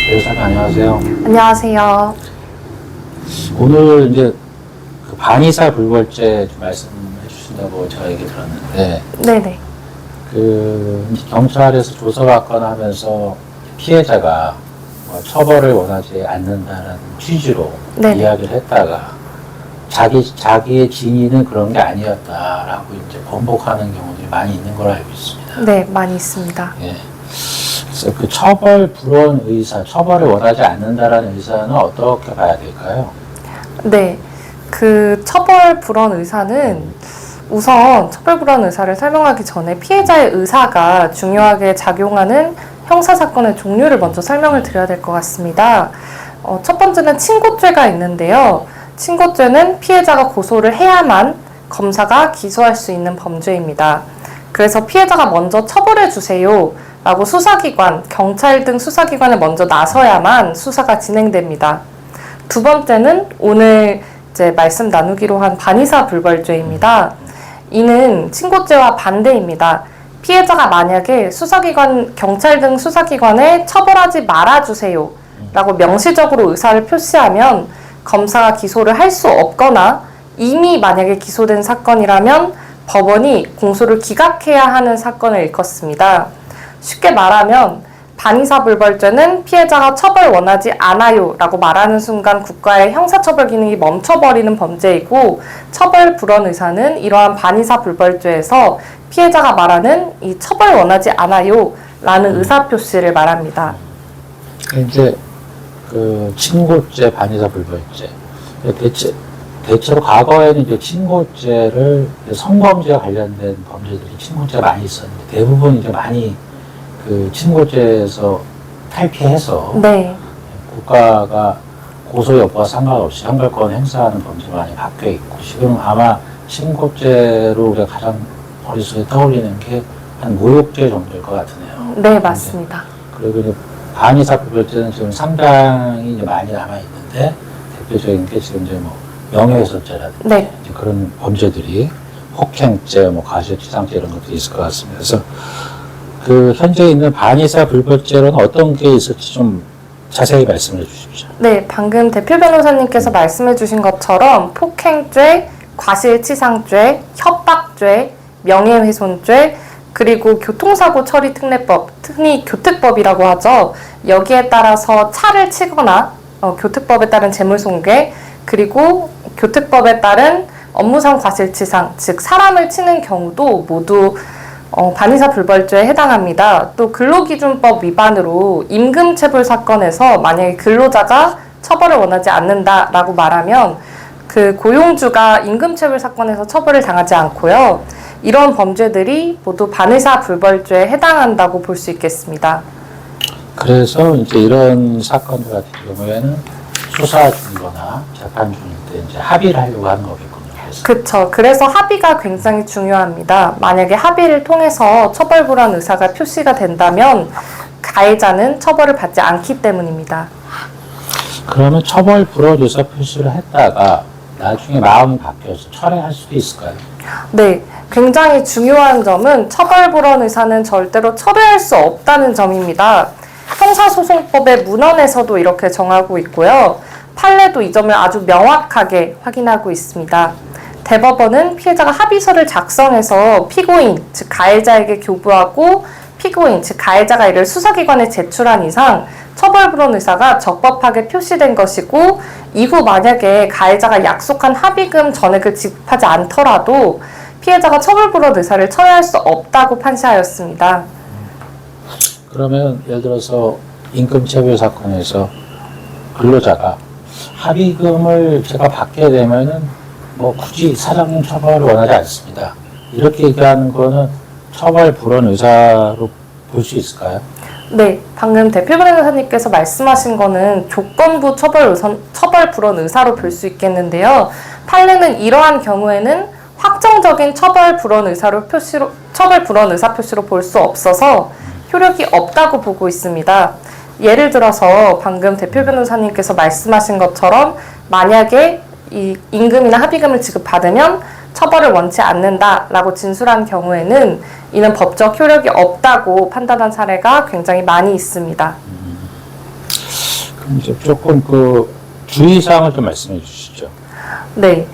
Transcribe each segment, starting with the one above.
변호사님 안녕하세요. 안녕하세요. 오늘 이제 그 반의사 불벌죄 좀 말씀해 주신다고 제가 얘기 들었는데, 네네. 그 경찰에서 조사받거나 하면서 피해자가 뭐 처벌을 원하지 않는다는 취지로 네네. 이야기를 했다가 자기의 진위는 그런 게 아니었다라고 이제 번복하는 경우들이 많이 있는 걸로 알고 있습니다. 네, 많이 있습니다. 예. 그래서 그 처벌 불원 의사, 처벌을 원하지 않는다라는 의사는 어떻게 봐야 될까요? 네. 그 처벌 불원 의사는 우선 처벌 불원 의사를 설명하기 전에 피해자의 의사가 중요하게 작용하는 형사사건의 종류를 먼저 설명을 드려야 될 것 같습니다. 첫 번째는 친고죄가 있는데요. 친고죄는 피해자가 고소를 해야만 검사가 기소할 수 있는 범죄입니다. 그래서 피해자가 먼저 처벌해 주세요 라고 수사기관, 경찰 등 수사기관에 먼저 나서야만 수사가 진행됩니다. 두 번째는 오늘 이제 말씀 나누기로 한 반의사 불벌죄입니다. 이는 친고죄와 반대입니다. 피해자가 만약에 수사기관, 경찰 등 수사기관에 처벌하지 말아주세요 라고 명시적으로 의사를 표시하면 검사가 기소를 할 수 없거나 이미 만약에 기소된 사건이라면 법원이 공소를 기각해야 하는 사건을 일컫습니다. 쉽게 말하면 반의사불벌죄는 피해자가 처벌 원하지 않아요 라고 말하는 순간 국가의 형사처벌 기능이 멈춰버리는 범죄이고, 처벌 불원 의사는 이러한 반의사불벌죄에서 피해자가 말하는 이 처벌 원하지 않아요 라는 의사표시를 말합니다. 이제 그 친고죄, 반의사 불벌죄. 대체로 과거에는 이제 친고죄를 성범죄와 관련된 범죄들이 친고죄가 많이 있었는데, 대부분 이제 많이 그 친고죄에서 탈피해서 네. 국가가 고소 여부와 상관없이 형벌권 행사하는 범죄가 많이 바뀌어 있고, 지금 아마 친고죄로 우리가 가장 머릿속에 떠올리는 게 한 모욕죄 정도일 것 같으네요. 네, 맞습니다. 그리고 이제 반의사 불벌죄는 지금 상당히 이제 많이 남아 있는데, 대표적인 게 지금 이제 뭐 명예훼손죄라든지 네. 이제 그런 범죄들이, 폭행죄, 뭐 과실치상죄 이런 것들이 있을 것 같습니다. 그래서 그 현재 있는 반의사 불벌죄로는 어떤 게 있을지 좀 자세히 말씀해 주십시오. 네, 방금 대표 변호사님께서 말씀해 주신 것처럼 폭행죄, 과실치상죄, 협박죄, 명예훼손죄, 그리고 교통사고 처리 특례법, 흔히 교특법이라고 하죠. 여기에 따라서 차를 치거나 교특법에 따른 재물손괴, 그리고 교특법에 따른 업무상 과실치상, 즉 사람을 치는 경우도 모두 반의사 불벌죄에 해당합니다. 또 근로기준법 위반으로 임금체불 사건에서 만약에 근로자가 처벌을 원하지 않는다라고 말하면 그 고용주가 임금체불 사건에서 처벌을 당하지 않고요. 이런 범죄들이 모두 반의사 불벌죄에 해당한다고 볼 수 있겠습니다. 그래서 이제 이런 사건들 같은 경우에는 수사 중이거나 재판 중일 때 이제 합의를 하려고 하는 거겠군요. 그렇죠. 그래서 합의가 굉장히 중요합니다. 만약에 합의를 통해서 처벌불원 의사가 표시가 된다면 가해자는 처벌을 받지 않기 때문입니다. 그러면 처벌 불원 의사 표시를 했다가 나중에 마음이 바뀌어서 철회할 수도 있을까요? 네, 굉장히 중요한 점은 처벌불원 의사는 절대로 철회할 수 없다는 점입니다. 형사소송법의 문헌에서도 이렇게 정하고 있고요. 판례도 이 점을 아주 명확하게 확인하고 있습니다. 대법원은 피해자가 합의서를 작성해서 피고인, 즉 가해자에게 교부하고 피고인, 즉 가해자가 이를 수사기관에 제출한 이상 처벌불원 의사가 적법하게 표시된 것이고, 이후 만약에 가해자가 약속한 합의금 전액을 지급하지 않더라도 피해자가 처벌불원 의사를 철회할 수 없다고 판시하였습니다. 그러면 예를 들어서 임금체불 사건에서 근로자가 합의금을 제가 받게 되면은 뭐 굳이 사장님 처벌을 원하지 않습니다, 이렇게 얘기하는 거는 처벌 불원 의사로 볼 수 있을까요? 네, 방금 대표 변호사님께서 말씀하신 거는 조건부 처벌 불원 의사로 볼 수 있겠는데요. 판례는 이러한 경우에는 확정적인 처벌 불원 의사 표시로 볼 수 없어서 효력이 없다고 보고 있습니다. 예를 들어서 방금 대표 변호사님께서 말씀하신 것처럼 만약에 이 임금이나 합의금을 지급받으면 처벌을 원치 않는다라고 진술한 경우에는 이는 법적 효력이 없다고 판단한 사례가 굉장히 많이 있습니다. 그럼 이제 조금 그 주의사항을 좀 말씀해 주시죠. 네.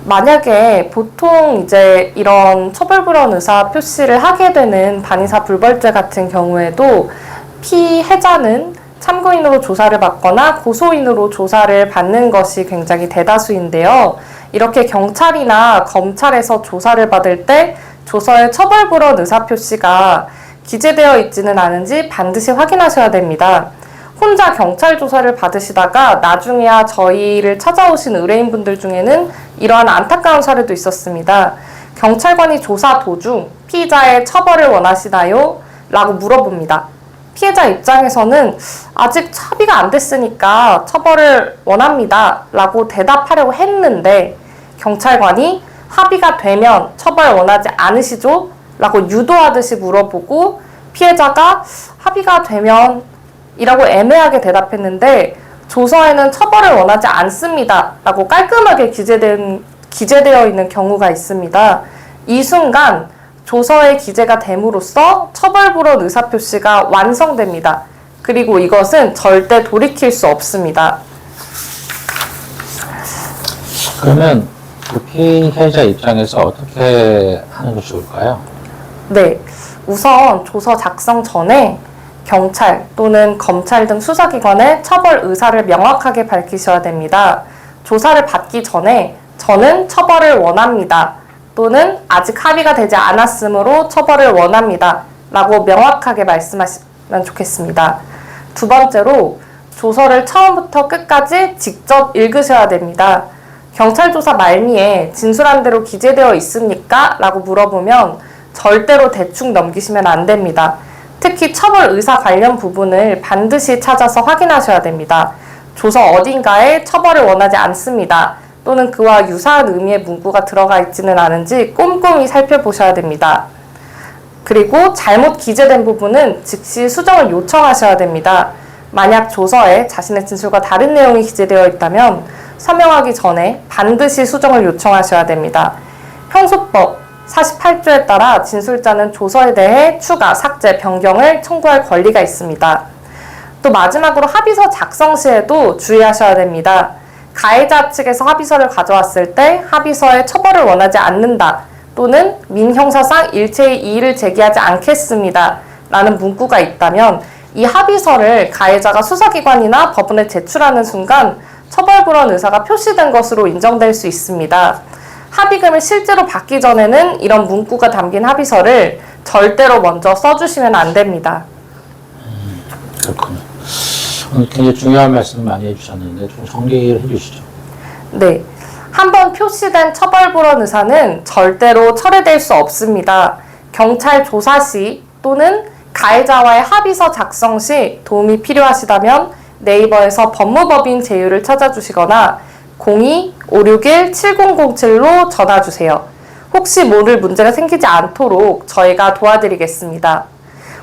만약에 보통 이제 이런 처벌불원 의사 표시를 하게 되는 반의사 불벌죄 같은 경우에도 피해자는 참고인으로 조사를 받거나 고소인으로 조사를 받는 것이 굉장히 대다수인데요. 이렇게 경찰이나 검찰에서 조사를 받을 때 조서에 처벌불원 의사 표시가 기재되어 있지는 않은지 반드시 확인하셔야 됩니다. 혼자 경찰 조사를 받으시다가 나중에야 저희를 찾아오신 의뢰인분들 중에는 이러한 안타까운 사례도 있었습니다. 경찰관이 조사 도중 피의자의 처벌을 원하시나요? 라고 물어봅니다. 피해자 입장에서는 아직 합의가 안 됐으니까 처벌을 원합니다. 라고 대답하려고 했는데 경찰관이 합의가 되면 처벌 원하지 않으시죠? 라고 유도하듯이 물어보고 피해자가 합의가 되면 이라고 애매하게 대답했는데 조서에는 처벌을 원하지 않습니다. 라고 깔끔하게 기재되어 있는 경우가 있습니다. 이 순간 조서에 기재가 됨으로써 처벌불원 의사표시가 완성됩니다. 그리고 이것은 절대 돌이킬 수 없습니다. 그러면 그 피해자 입장에서 어떻게 하는 게 좋을까요? 네, 우선 조서 작성 전에 경찰 또는 검찰 등 수사기관의 처벌 의사를 명확하게 밝히셔야 됩니다. 조사를 받기 전에 저는 처벌을 원합니다. 또는 아직 합의가 되지 않았으므로 처벌을 원합니다. 라고 명확하게 말씀하시면 좋겠습니다. 두 번째로 조서를 처음부터 끝까지 직접 읽으셔야 됩니다. 경찰 조사 말미에 진술한 대로 기재되어 있습니까? 라고 물어보면 절대로 대충 넘기시면 안 됩니다. 특히 처벌 의사 관련 부분을 반드시 찾아서 확인하셔야 됩니다. 조서 어딘가에 처벌을 원하지 않습니다. 또는 그와 유사한 의미의 문구가 들어가 있지는 않은지 꼼꼼히 살펴보셔야 됩니다. 그리고 잘못 기재된 부분은 즉시 수정을 요청하셔야 됩니다. 만약 조서에 자신의 진술과 다른 내용이 기재되어 있다면 서명하기 전에 반드시 수정을 요청하셔야 됩니다. 형소법 48조에 따라 진술자는 조서에 대해 추가, 삭제, 변경을 청구할 권리가 있습니다. 또 마지막으로 합의서 작성 시에도 주의하셔야 됩니다. 가해자 측에서 합의서를 가져왔을 때 합의서에 처벌을 원하지 않는다 또는 민형사상 일체의 이의를 제기하지 않겠습니다 라는 문구가 있다면 이 합의서를 가해자가 수사기관이나 법원에 제출하는 순간 처벌불원 의사가 표시된 것으로 인정될 수 있습니다. 합의금을 실제로 받기 전에는 이런 문구가 담긴 합의서를 절대로 먼저 써주시면 안 됩니다. 그렇군요. 오늘 굉장히 중요한 말씀 많이 해주셨는데 좀 정리를 해주시죠. 네. 한번 표시된 처벌불원 의사는 절대로 철회될 수 없습니다. 경찰 조사 시 또는 가해자와의 합의서 작성 시 도움이 필요하시다면 네이버에서 법무법인 제휴를 찾아주시거나 02-561-7007로 전화주세요. 혹시 모를 문제가 생기지 않도록 저희가 도와드리겠습니다.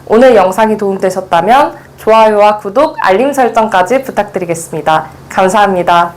오늘 영상이 도움되셨다면 좋아요와 구독, 알림 설정까지 부탁드리겠습니다. 감사합니다.